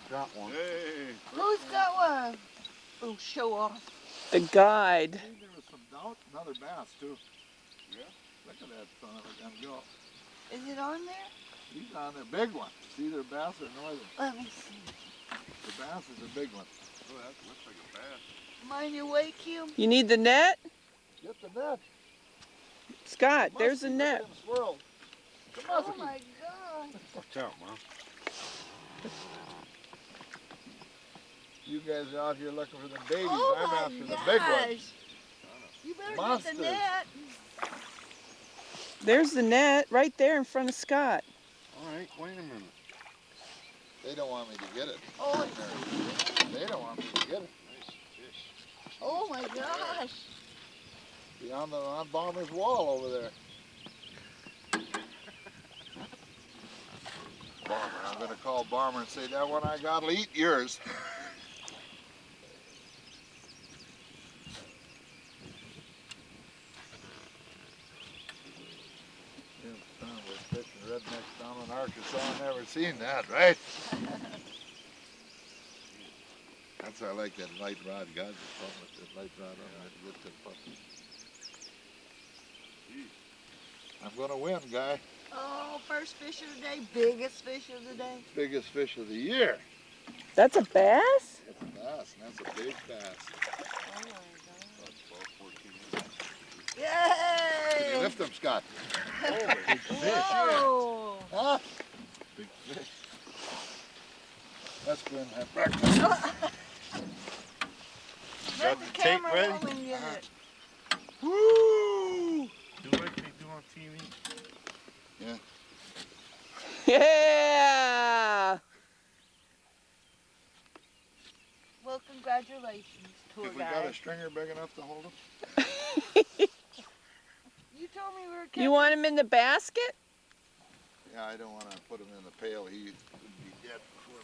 got one. Hey. Who's got one? Oh, show off. The guide. See, there was some doubt, another bass too. Yeah. Look at that son of a gun go. Is it on there? He's on there, big one. It's either bass or northern. Let me see. The bass is a big one. Oh, that looks like a bass. Mind your way, Kim? You need the net? Get the net. Scott, there's a Muskie, net. look at him swirl. The Oh muskie. my God. Watch out, Mom. You guys are out here looking for the babies. Oh I'm my after the big ones. gosh. You better Monsters. get the net. There's the net right there in front of Scott. All right, wait a minute. They don't want me to get it. Oh, it's They don't want me to get it. Nice fish. oh my gosh. Be on Bomber's wall over there. Bomber, I'm gonna call Bomber and say that one I got'll eat yours. We're fishing rednecks down in Arkansas. I never seen that, right? That's why I like that light rod. God, just fun with that light rod on that good tip up. I'm gonna win, guy. Oh, first fish of the day, biggest fish of the day. Biggest fish of the year. That's a bass? That's a bass, and that's a big bass. Oh my About 12, 14 inches. God. Can you Yay! lift them, Scott? Oh, big fish. Whoa. Huh? Big fish. Let's go and have breakfast. Let Got the the tape camera ready? roll and get it. Woo! Do like they do on TV. Yeah! Well, congratulations, tour Have we got guide. a stringer big enough to hold them? You told me we were catching. You want him in the basket? Yeah, I don't want to put him in the pail. He would be dead before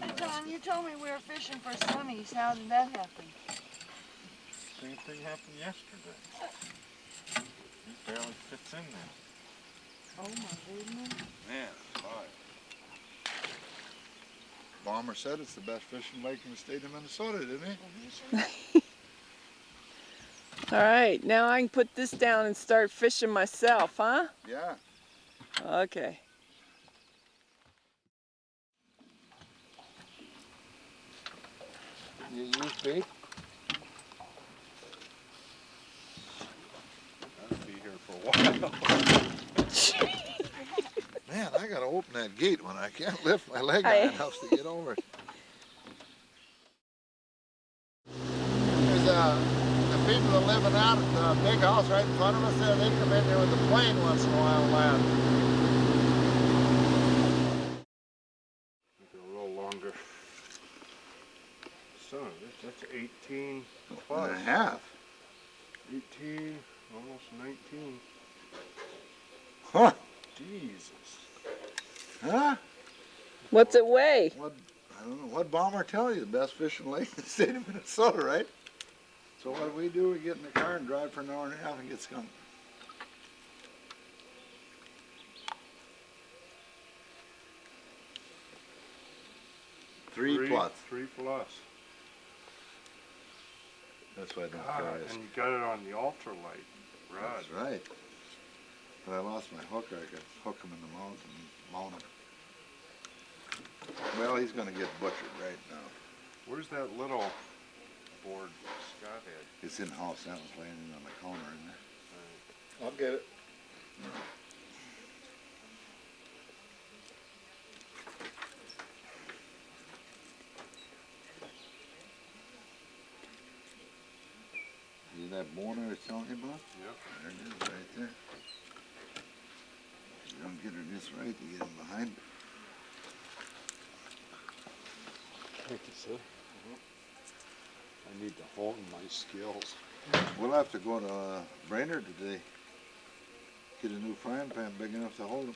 long. Tom, you told me we were fishing for sunnies. How did that happen? Same thing happened yesterday. He barely fits in there. Oh my goodness. Man, it's fire. Bomber said it's the best fishing lake in the state of Minnesota, didn't he? Well, he should. All right, now I can put this down and start fishing myself, huh? Yeah. Okay. You use bait? I'll be here for a while. Man, I gotta open that gate when I can't lift my leg I- high enough to get over it. There's the people that live in that big house right in front of us there, they come in here with a plane once in a while and land. Make it a little longer. Son, that's 18 plus. And a half. 18, almost 19. Huh? Jesus. Huh? What's it weigh? What, I don't know. What Bomber tell you? The best fishing lake in the state of Minnesota, right? So what do? We get in the car and drive for an hour and a half and get scum. Three plus. 3 plus. That's why I don't God, carry and you got it on the ultralight rod. That's right. But I lost my hooker. I could hook him in the mouth and mount him. Well, he's going to get butchered right now. Where's that little board Scott had? It's in house. That was laying on the counter in there. I'll get it. See that boner I was telling you about? Yep. There it is right there. You don't get her just right to get him behind. Like you said. I need to hone my skills. We'll have to go to Brainerd today. Get a new frying pan big enough to hold him.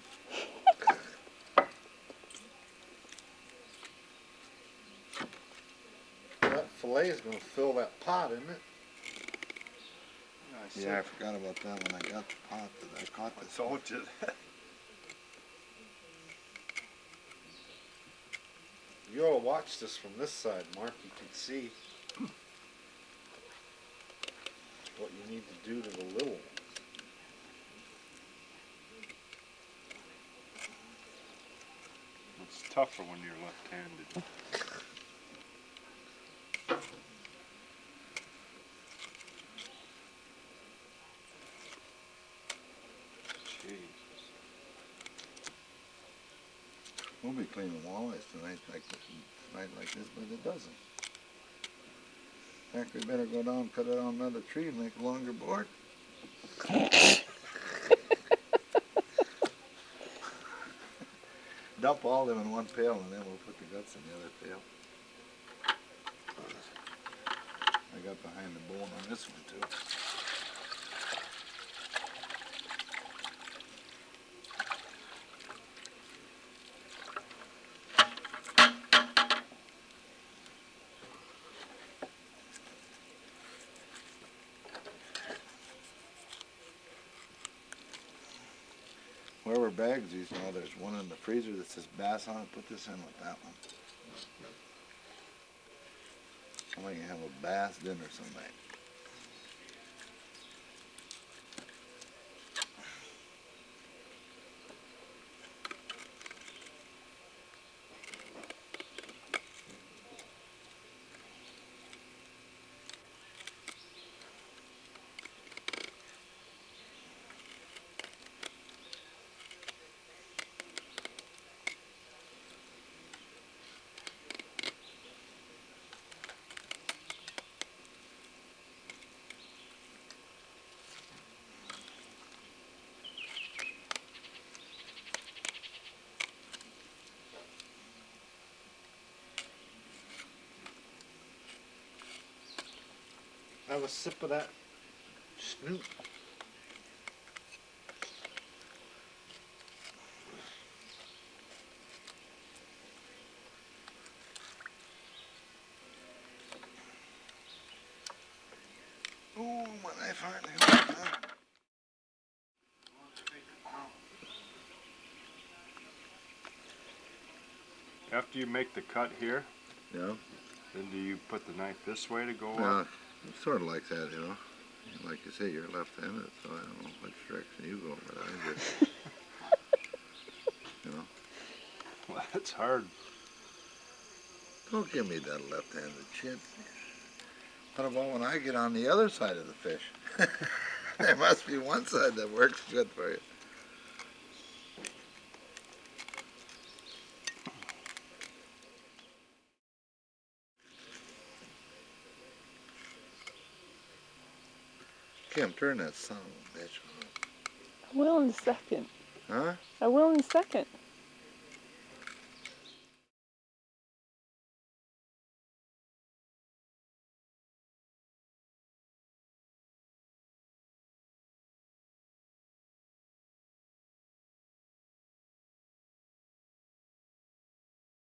That fillet is going to fill that pot, isn't it? Yeah, I forgot about that when I got the pot that I caught this. told you that. You ought to watch this from this side, Mark. You can see what you need to do to the little ones. It's tougher when you're left-handed. Jesus. We'll be cleaning walleyes tonight like this, but it doesn't. In fact, we better go down, cut it on another tree and make a longer board. Dump all them in one pail and then we'll put the guts in the other pail. I got behind the bone on this one too. Whoever bags these now, there's one in the freezer that says bass on it. Put this in with that one. I might have a bass dinner someday. Have a sip of that snoot. Ooh, my knife hardly holds, huh? After you make the cut here, Yeah. then do you put the knife this way to go Yeah, up? it's sort of like that, you know. Like you say, you're left-handed, so I don't know which direction you go, but I just, you know. Well, that's hard. Don't give me that left-handed shit. What about when I get on the other side of the fish? There must be one side that works good for you. Kim, turn that son of a bitch on. I will in a second. Huh? I will in a second.